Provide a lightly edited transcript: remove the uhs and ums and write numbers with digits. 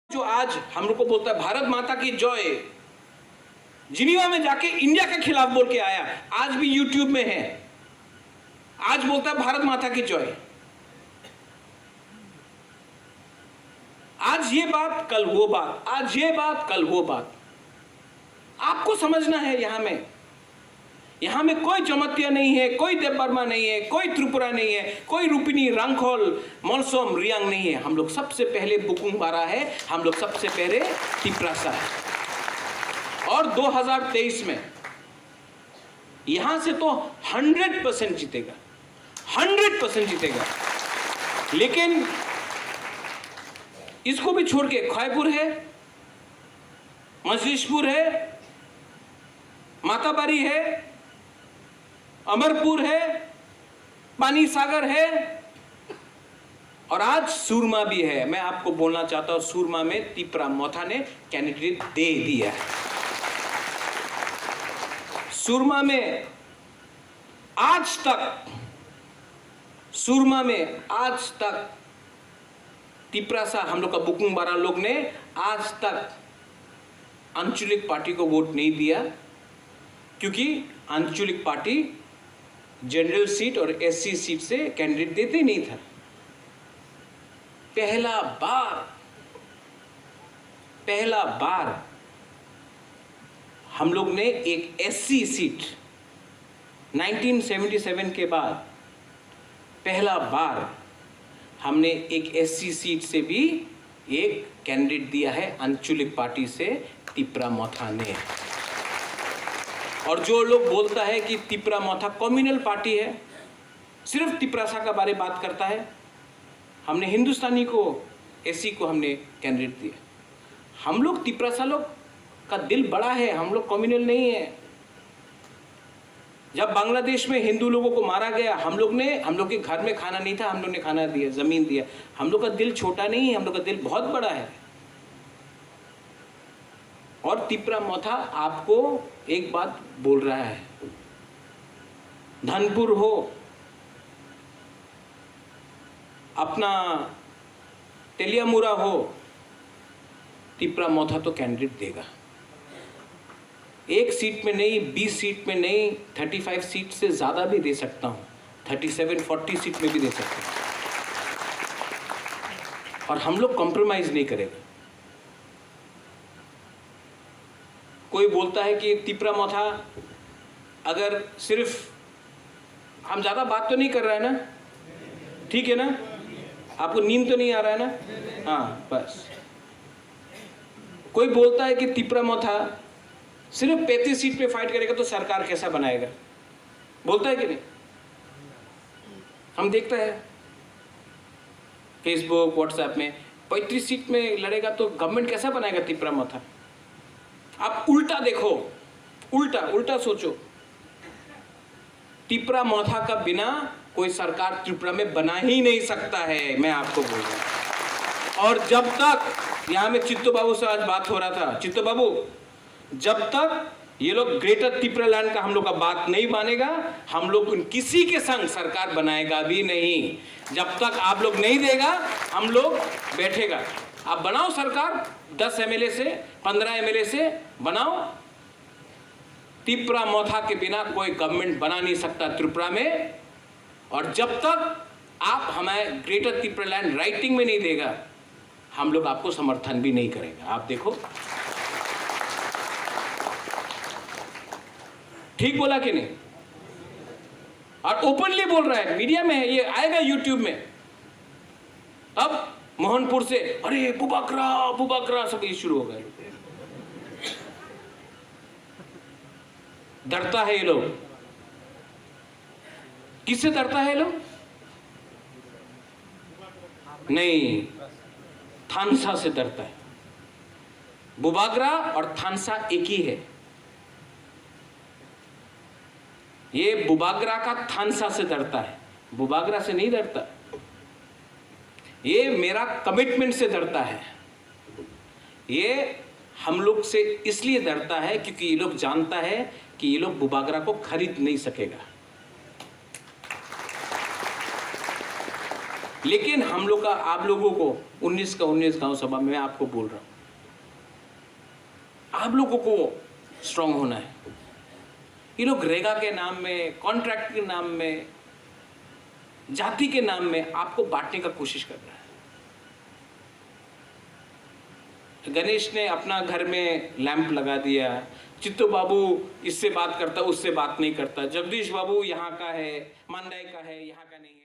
जो आज हम लोग को बोलता है भारत माता की जय, जिनीवा में जाके इंडिया के खिलाफ बोल के आया, आज भी यूट्यूब में है, आज बोलता है भारत माता की जय। आज ये बात कल वो बात, आज ये बात कल वो बात। आपको समझना है यहां में कोई जमतिया नहीं है, कोई देवबर्मा नहीं है, कोई त्रिपुरा नहीं है, कोई रूपिनी, रंगखोल, मोलसोम, रियांग नहीं है। हम लोग सबसे पहले बुकुंबारा है, हम लोग सबसे पहले तिप्रासा है। और 2023 में यहां से तो 100% जीतेगा, 100% जीतेगा। लेकिन इसको भी छोड़ के खैपुर है, मजलिशपुर है, माताबारी है, अमरपुर है, पानी सागर है और आज सूरमा भी है। मैं आपको बोलना चाहता हूं, सूरमा में तिप्रा मोथा ने कैंडिडेट दे दिया है। सूरमा में आज तक तिप्रासा हम लोग का बुकुंबारा लोग ने आज तक आंचलिक पार्टी को वोट नहीं दिया, क्योंकि आंचलिक पार्टी जनरल सीट और एससी सीट से कैंडिडेट देते नहीं था। पहला बार हम लोग ने एक एससी सीट 1977 के बाद पहला बार हमने एक एससी सीट से भी एक कैंडिडेट दिया है आंचलिक पार्टी से, तिप्रा मोथा ने। और जो लोग बोलता है कि तिप्रा मोथा कम्युनल पार्टी है, सिर्फ तिप्रासा का बारे बात करता है, हमने हिंदुस्तानी को, एससी को हमने कैंडिडेट दिया। हम लोग तिप्रासा लोग का दिल बड़ा है, हम लोग कम्युनल नहीं है। जब बांग्लादेश में हिंदू लोगों को मारा गया, हम लोग के घर में खाना नहीं था, हम लोग ने खाना दिया, जमीन दिया। हम लोग का दिल छोटा नहीं है, हम लोग का दिल बहुत बड़ा है। और तिप्रा मोथा आपको एक बात बोल रहा है, धनपुर हो, अपना तेलियामुरा हो, तिप्रा मोथा तो कैंडिडेट देगा। एक सीट में नहीं, 20 सीट में नहीं, 35 सीट से ज्यादा भी दे सकता हूं, 37-40 सीट में भी दे सकता हूं। और हम लोग कॉम्प्रोमाइज नहीं करेंगे। कोई बोलता है कि तिप्रा मोथा, अगर सिर्फ, हम ज्यादा बात तो नहीं कर रहे हैं ना, ठीक है ना? आपको नींद तो नहीं आ रहा है ना? हाँ, बस। कोई बोलता है कि तिप्रा मोथा सिर्फ 35 सीट पे फाइट करेगा तो सरकार कैसा बनाएगा, बोलता है कि नहीं? हम देखता है फेसबुक, व्हाट्सएप में 35 सीट में लड़ेगा तो गवर्नमेंट कैसा बनाएगा तिप्रा मोथा। आप उल्टा देखो, उल्टा सोचो, तिप्रा मोथा का बिना कोई सरकार त्रिपुरा में बना ही नहीं सकता है, मैं आपको बोल रहा हूं। और जब तक, यहां में चित्तो बाबू से आज बात हो रहा था, चित्तो बाबू, जब तक ये लोग ग्रेटर त्रिपुरा लैंड का हम लोग का बात नहीं मानेगा, हम लोग किसी के संग सरकार बनाएगा भी नहीं। जब तक आप लोग नहीं देगा, हम लोग बैठेगा। आप बनाओ सरकार, 10 एमएलए से, 15 एमएलए से बनाओ। तिप्रा मोथा के बिना कोई गवर्नमेंट बना नहीं सकता त्रिपुरा में। और जब तक आप हमें ग्रेटर त्रिपुरा लैंड राइटिंग में नहीं देगा, हम लोग आपको समर्थन भी नहीं करेगा। आप देखो, ठीक बोला कि नहीं? और ओपनली बोल रहा है, मीडिया में है, ये आएगा यूट्यूब में। अब मोहनपुर से अरे बुबाकरा सब ये शुरू हो गए। डरता है ये लोग। किससे डरता है ये लोग? नहीं, थानसा से डरता है। बुबागरा और थानसा एक ही है। ये बुबागरा का थानसा से डरता है, बुबागरा से नहीं डरता। ये मेरा कमिटमेंट से डरता है। ये हम लोग से इसलिए डरता है क्योंकि ये लोग जानता है कि ये लोग बुबागरा को खरीद नहीं सकेगा। लेकिन हम लोग का, आप लोगों को 19 का 19 गांव सभा में मैं आपको बोल रहा हूं, आप लोगों को स्ट्रांग होना है। ये लोग रेगा के नाम में, कॉन्ट्रैक्ट के नाम में, जाति के नाम में आपको बांटने का कोशिश कर रहा है। गणेश ने अपना घर में लैंप लगा दिया, चित्तो बाबू इससे बात करता, उससे बात नहीं करता, जगदीश बाबू यहाँ का है, मांडाई का है, यहाँ का नहीं।